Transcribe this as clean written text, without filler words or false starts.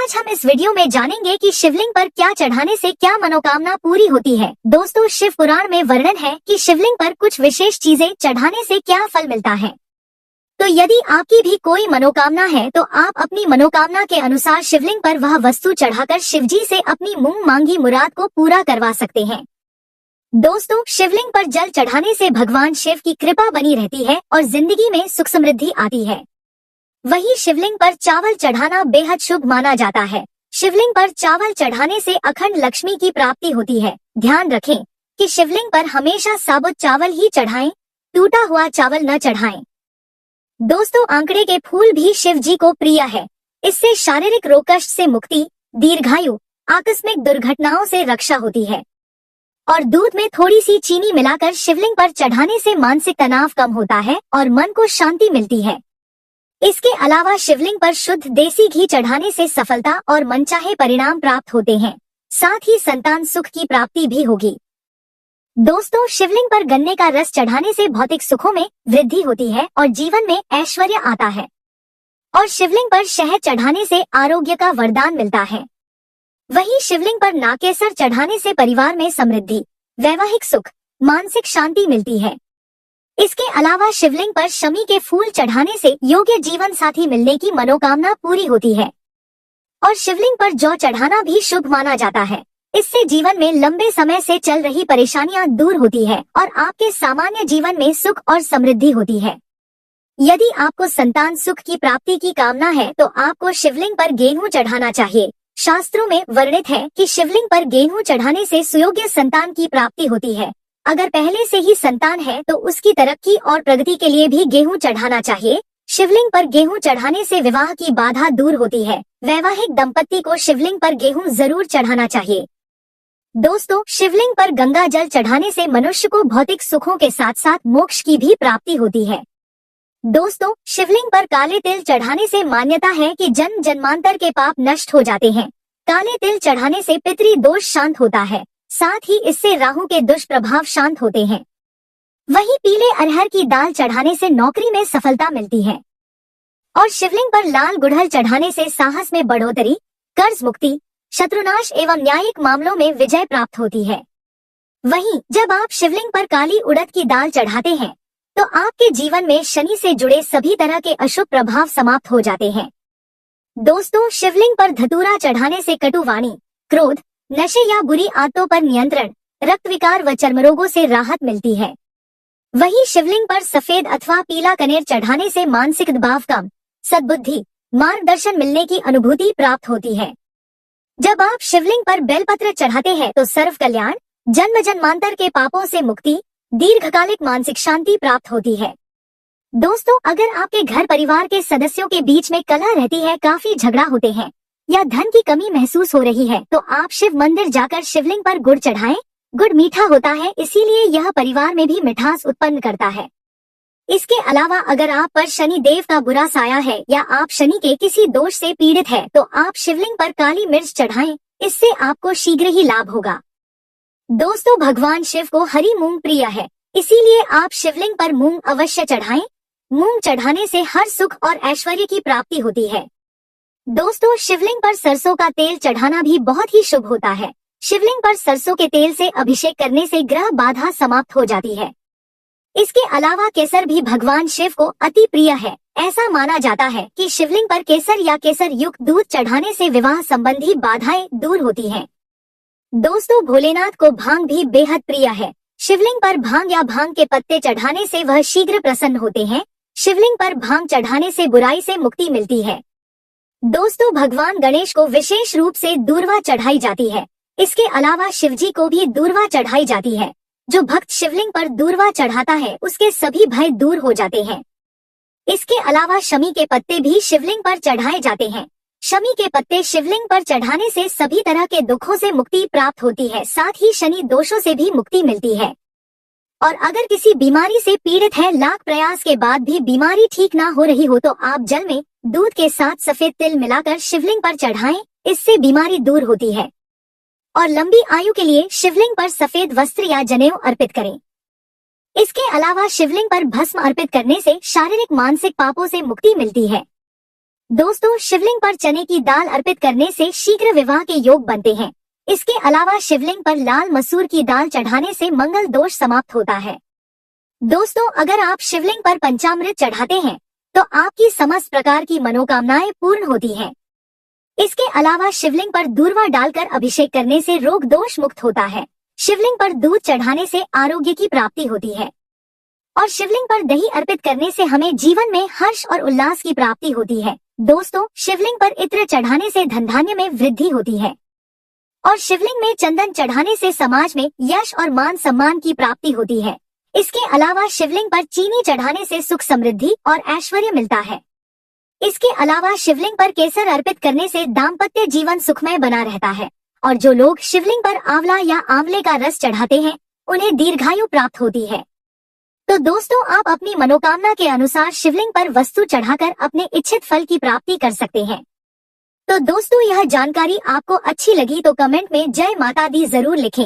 आज हम इस वीडियो में जानेंगे कि शिवलिंग पर क्या चढ़ाने से क्या मनोकामना पूरी होती है। दोस्तों, शिव पुराण में वर्णन है कि शिवलिंग पर कुछ विशेष चीजें चढ़ाने से क्या फल मिलता है। तो यदि आपकी भी कोई मनोकामना है तो आप अपनी मनोकामना के अनुसार शिवलिंग पर वह वस्तु चढ़ाकर शिवजी से अपनी मुंह मांगी मुराद को पूरा करवा सकते हैं। दोस्तों, शिवलिंग पर जल चढ़ाने से भगवान शिव की कृपा बनी रहती है और जिंदगी में सुख समृद्धि आती है। वहीं शिवलिंग पर चावल चढ़ाना बेहद शुभ माना जाता है। शिवलिंग पर चावल चढ़ाने से अखंड लक्ष्मी की प्राप्ति होती है। ध्यान रखें कि शिवलिंग पर हमेशा साबुत चावल ही चढ़ाएं, टूटा हुआ चावल न चढ़ाएं। दोस्तों, आंकड़े के फूल भी शिव जी को प्रिय है। इससे शारीरिक रोग कष्ट से मुक्ति, दीर्घायु, आकस्मिक दुर्घटनाओं से रक्षा होती है। और दूध में थोड़ी सी चीनी मिलाकर शिवलिंग पर चढ़ाने से मानसिक तनाव कम होता है और मन को शांति मिलती है। इसके अलावा शिवलिंग पर शुद्ध देसी घी चढ़ाने से सफलता और मनचाहे परिणाम प्राप्त होते हैं। साथ ही संतान सुख की प्राप्ति भी होगी। दोस्तों, शिवलिंग पर गन्ने का रस चढ़ाने से भौतिक सुखों में वृद्धि होती है और जीवन में ऐश्वर्य आता है। और शिवलिंग पर शहद चढ़ाने से आरोग्य का वरदान मिलता है। वहीं शिवलिंग पर नाकेसर चढ़ाने से परिवार में समृद्धि, वैवाहिक सुख, मानसिक शांति मिलती है। इसके अलावा शिवलिंग पर शमी के फूल चढ़ाने से योग्य जीवन साथी मिलने की मनोकामना पूरी होती है। और शिवलिंग पर जौ चढ़ाना भी शुभ माना जाता है। इससे जीवन में लंबे समय से चल रही परेशानियां दूर होती है और आपके सामान्य जीवन में सुख और समृद्धि होती है। यदि आपको संतान सुख की प्राप्ति की कामना है तो आपको शिवलिंग पर गेहूं चढ़ाना चाहिए। शास्त्रों में वर्णित है कि शिवलिंग पर गेहूं चढ़ाने से सुयोग्य संतान की प्राप्ति होती है। अगर पहले से ही संतान है तो उसकी तरक्की और प्रगति के लिए भी गेहूं चढ़ाना चाहिए। शिवलिंग पर गेहूं चढ़ाने से विवाह की बाधा दूर होती है। वैवाहिक दंपति को शिवलिंग पर गेहूं जरूर चढ़ाना चाहिए। दोस्तों, शिवलिंग पर गंगा जल चढ़ाने से मनुष्य को भौतिक सुखों के साथ साथ मोक्ष की भी प्राप्ति होती है। दोस्तों, शिवलिंग पर काले तिल चढ़ाने से मान्यता है कि जन्म जन्मांतर के पाप नष्ट हो जाते हैं। काले तिल चढ़ाने से पितृ दोष शांत होता है। साथ ही इससे राहु के दुष्प्रभाव शांत होते हैं। वहीं पीले अरहर की दाल चढ़ाने से नौकरी में सफलता मिलती है। और शिवलिंग पर लाल गुड़हल चढ़ाने से साहस में बढ़ोतरी, कर्ज मुक्ति, शत्रुनाश एवं न्यायिक मामलों में विजय प्राप्त होती है। वहीं जब आप शिवलिंग पर काली उड़द की दाल चढ़ाते हैं तो आपके जीवन में शनि से जुड़े सभी तरह के अशुभ प्रभाव समाप्त हो जाते हैं। दोस्तों, शिवलिंग पर धतूरा चढ़ाने से कटुवाणी, क्रोध, नशे या बुरी आदतों पर नियंत्रण, रक्त विकार व चर्म रोगों से राहत मिलती है। वहीं शिवलिंग पर सफेद अथवा पीला कनेर चढ़ाने से मानसिक दबाव कम, सद्बुद्धि, मार्गदर्शन मिलने की अनुभूति प्राप्त होती है। जब आप शिवलिंग पर बेलपत्र चढ़ाते हैं तो सर्व कल्याण, जन्म जन्मांतर के पापों से मुक्ति, दीर्घकालिक मानसिक शांति प्राप्त होती है। दोस्तों, अगर आपके घर परिवार के सदस्यों के बीच में कलह रहती है, काफी झगड़ा होते हैं या धन की कमी महसूस हो रही है तो आप शिव मंदिर जाकर शिवलिंग पर गुड़ चढ़ाएं। गुड़ मीठा होता है, इसीलिए यह परिवार में भी मिठास उत्पन्न करता है। इसके अलावा अगर आप पर शनि देव का बुरा साया है या आप शनि के किसी दोष से पीड़ित है तो आप शिवलिंग पर काली मिर्च चढ़ाएं। इससे आपको शीघ्र ही लाभ होगा। दोस्तों, भगवान शिव को हरी मूंग प्रिय है, इसीलिए आप शिवलिंग पर मूंग अवश्य चढ़ाएं। मूंग चढ़ाने से हर सुख और ऐश्वर्य की प्राप्ति होती है। दोस्तों, शिवलिंग पर सरसों का तेल चढ़ाना भी बहुत ही शुभ होता है। शिवलिंग पर सरसों के तेल से अभिषेक करने से ग्रह बाधा समाप्त हो जाती है। इसके अलावा केसर भी भगवान शिव को अति प्रिय है। ऐसा माना जाता है कि शिवलिंग पर केसर या केसर युक्त दूध चढ़ाने से विवाह संबंधी बाधाएं दूर होती हैं। दोस्तों, भोलेनाथ को भांग भी बेहद प्रिय है। शिवलिंग पर भांग या भांग के पत्ते चढ़ाने से वह शीघ्र प्रसन्न होते हैं। शिवलिंग पर भांग चढ़ाने से बुराई से मुक्ति मिलती है। दोस्तों, भगवान गणेश को विशेष रूप से दूर्वा चढ़ाई जाती है। इसके अलावा शिवजी को भी दूर्वा चढ़ाई जाती है। जो भक्त शिवलिंग पर दूर्वा चढ़ाता है उसके सभी भय दूर हो जाते हैं। इसके अलावा शमी के पत्ते भी शिवलिंग पर चढ़ाए जाते हैं। शमी के पत्ते शिवलिंग पर चढ़ाने से सभी तरह के दुखों से मुक्ति प्राप्त होती है। साथ ही शनि दोषों से भी मुक्ति मिलती है। और अगर किसी बीमारी से पीड़ित है, लाख प्रयास के बाद भी बीमारी ठीक ना हो रही हो तो आप जल में दूध के साथ सफेद तिल मिलाकर शिवलिंग पर चढ़ाएं। इससे बीमारी दूर होती है। और लंबी आयु के लिए शिवलिंग पर सफेद वस्त्र या जनेऊ अर्पित करें। इसके अलावा शिवलिंग पर भस्म अर्पित करने से शारीरिक मानसिक पापों से मुक्ति मिलती है। दोस्तों शिवलिंग पर चने की दाल अर्पित करने से शीघ्र विवाह के योग बनते हैं। इसके अलावा शिवलिंग पर लाल मसूर की दाल चढ़ाने से मंगल दोष समाप्त होता है। दोस्तों अगर आप शिवलिंग पर पंचामृत चढ़ाते हैं तो आपकी समस्त प्रकार की मनोकामनाएं पूर्ण होती हैं। इसके अलावा शिवलिंग पर दूर्वा डालकर अभिषेक करने से रोग दोष मुक्त होता है। शिवलिंग पर दूध चढ़ाने से आरोग्य की प्राप्ति होती है और शिवलिंग पर दही अर्पित करने से हमें जीवन में हर्ष और उल्लास की प्राप्ति होती है। दोस्तों शिवलिंग पर इत्र चढ़ाने से धन धान्य में वृद्धि होती है और शिवलिंग में चंदन चढ़ाने से समाज में यश और मान सम्मान की प्राप्ति होती है। इसके अलावा शिवलिंग पर चीनी चढ़ाने से सुख समृद्धि और ऐश्वर्य मिलता है। इसके अलावा शिवलिंग पर केसर अर्पित करने से दाम्पत्य जीवन सुखमय बना रहता है और जो लोग शिवलिंग पर आंवला या आंवले का रस चढ़ाते हैं उन्हें दीर्घायु प्राप्त होती है। तो दोस्तों आप अपनी मनोकामना के अनुसार शिवलिंग पर वस्तु चढ़ाकर अपने इच्छित फल की प्राप्ति कर सकते हैं। तो दोस्तों यह जानकारी आपको अच्छी लगी तो कमेंट में जय माता दी जरूर लिखें।